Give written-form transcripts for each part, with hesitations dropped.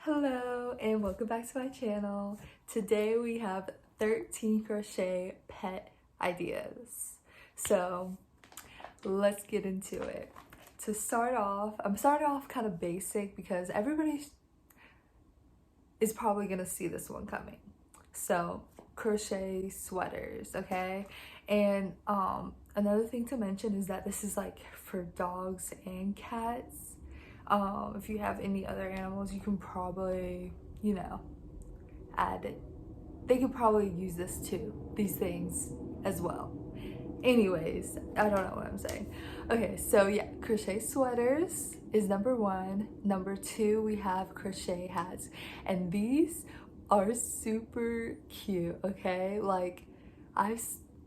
Hello and welcome back to my channel. Today we have 13 crochet pet ideas. So let's get into it. To start off, I'm starting off kind of basic because everybody is probably gonna see this one coming. So crochet sweaters, okay? And another thing to mention is that this is like for dogs and cats. If you have any other animals, you can probably, add it. They could probably use this too, these things as well. Anyways, I don't know what I'm saying. Okay, so yeah, crochet sweaters is number one. Number two, we have crochet hats. And these are super cute, okay? Like,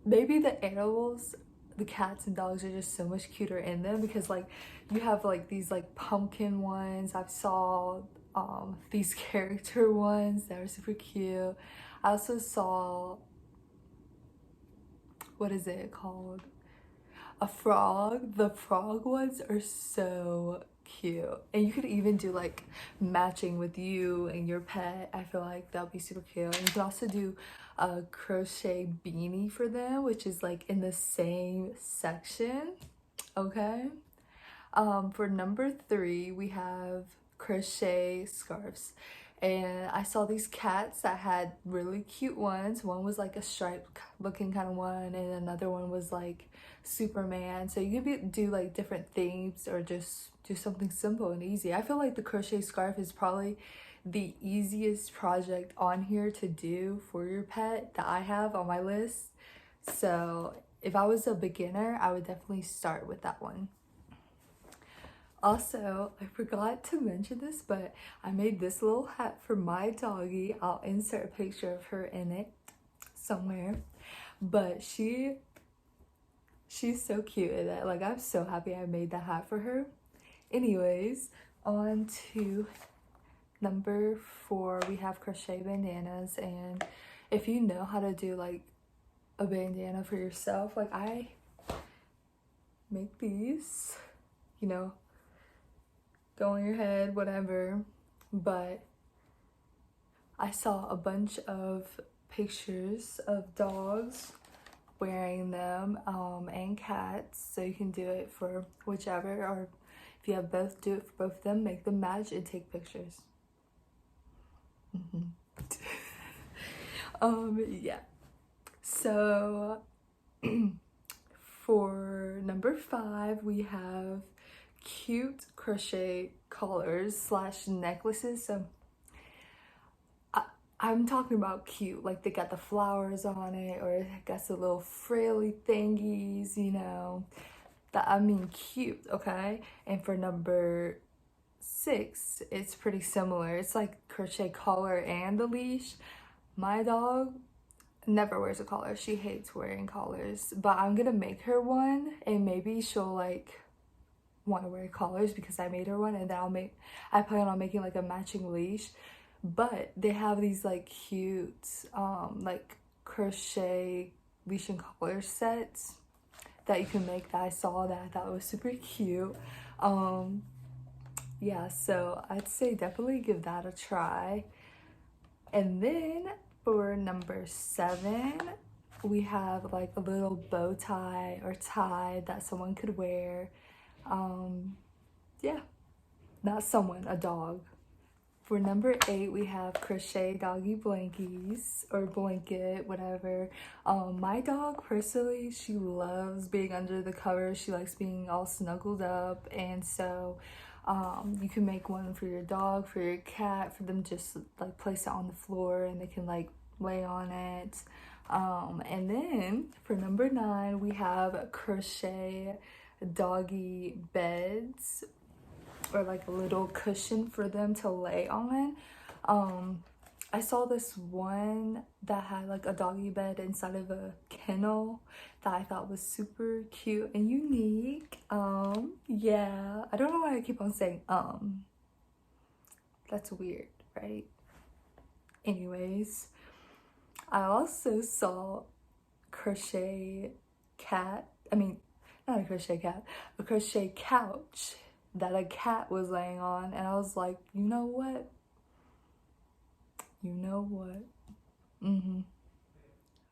maybe the animals, the cats and dogs are just so much cuter in them because like you have like these like pumpkin ones. I saw these character ones that are super cute. I also saw, what is it called? A frog. The frog ones are so cute. And you could even do like matching with you and your pet. I feel like that would be super cute. And you can also do a crochet beanie for them, which is like in the same section. Okay. For number three, we have crochet scarves. And I saw these cats that had really cute ones. One was like a striped looking kind of one, and another one was like Superman. So you could do like different themes or just do something simple and easy. I feel like the crochet scarf is probably the easiest project on here to do for your pet that I have on my list. So if I was a beginner, I would definitely start with that one. Also, I forgot to mention this, but I made this little hat for my doggie. I'll insert a picture of her in it somewhere. But she's so cute in it. Like, I'm so happy I made that hat for her. Anyways, on to number four, we have crochet bandanas. And if you know how to do like a bandana for yourself, like I make these, go on your head, whatever. But I saw a bunch of pictures of dogs wearing them and cats, so you can do it for whichever, or if you have both, do it for both of them, make them match and take pictures. Yeah, so for number five, we have cute crochet collars slash necklaces. So I'm talking about cute, like they got the flowers on it, or it got the little frilly thingies, that I mean cute, okay? And for number six, it's pretty similar. It's like crochet collar and the leash. My dog never wears a collar. She hates wearing collars, but I'm gonna make her one, and maybe she'll like want to wear collars because I made her one, and then I plan on making like a matching leash. But they have these like cute like crochet leash and collar sets that you can make that I saw that I thought was super cute. Yeah, so I'd say definitely give that a try. And then for number seven, we have like a little bow tie or tie that someone could wear. Yeah, not someone, a dog. For number eight, we have crochet doggy blankies or blanket, whatever. My dog personally, she loves being under the covers. She likes being all snuggled up, and so you can make one for your dog, for your cat, for them just like place it on the floor and they can like lay on it. And then for number nine, we have crochet doggy beds, or like a little cushion for them to lay on. I saw this one that had like a doggy bed inside of a kennel that I thought was super cute and unique. Yeah, I don't know why I keep on saying that's weird, right? Anyways, I also saw crochet cat, not a crochet cat, a crochet couch that a cat was laying on, and I was like, you know what? You know what?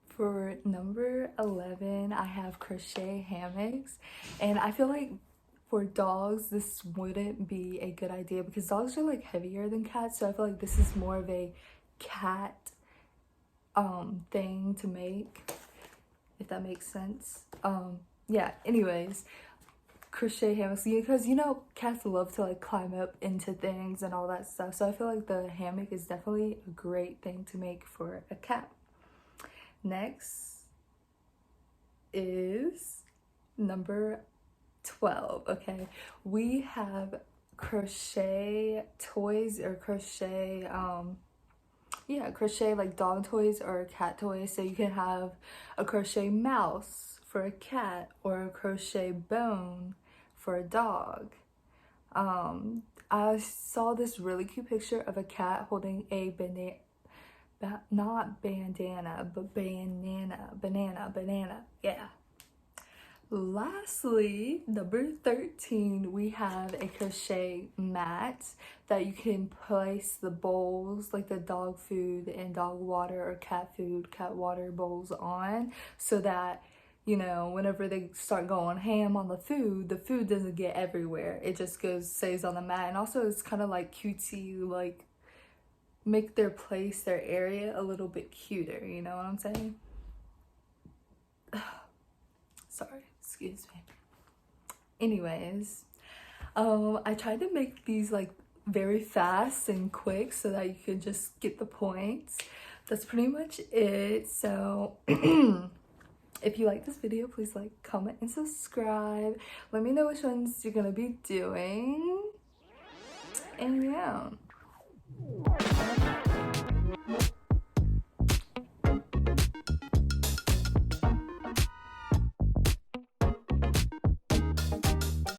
For number 11, I have crochet hammocks, and I feel like for dogs this wouldn't be a good idea because dogs are like heavier than cats, so I feel like this is more of a cat thing to make, if that makes sense. Yeah, anyways, crochet hammocks, because you know cats love to like climb up into things and all that stuff, so I feel like the hammock is definitely a great thing to make for a cat. Next is number 12. Okay, we have crochet toys, or crochet crochet like dog toys or cat toys. So you can have a crochet mouse for a cat or a crochet bone for a dog. I saw this really cute picture of a cat holding a banana, not bandana, but banana, yeah. Lastly, number 13, we have a crochet mat that you can place the bowls, like the dog food and dog water or cat food, cat water bowls on, so that, you know, whenever they start going ham on the food doesn't get everywhere. It just stays on the mat. And also it's kind of like cutesy, like make their place, their area a little bit cuter, you know what I'm saying? Sorry, excuse me. Anyways, I tried to make these like very fast and quick so that you could just get the points. That's pretty much it. So if you like this video, please like, comment, and subscribe. Let me know which ones you're gonna be doing. And yeah.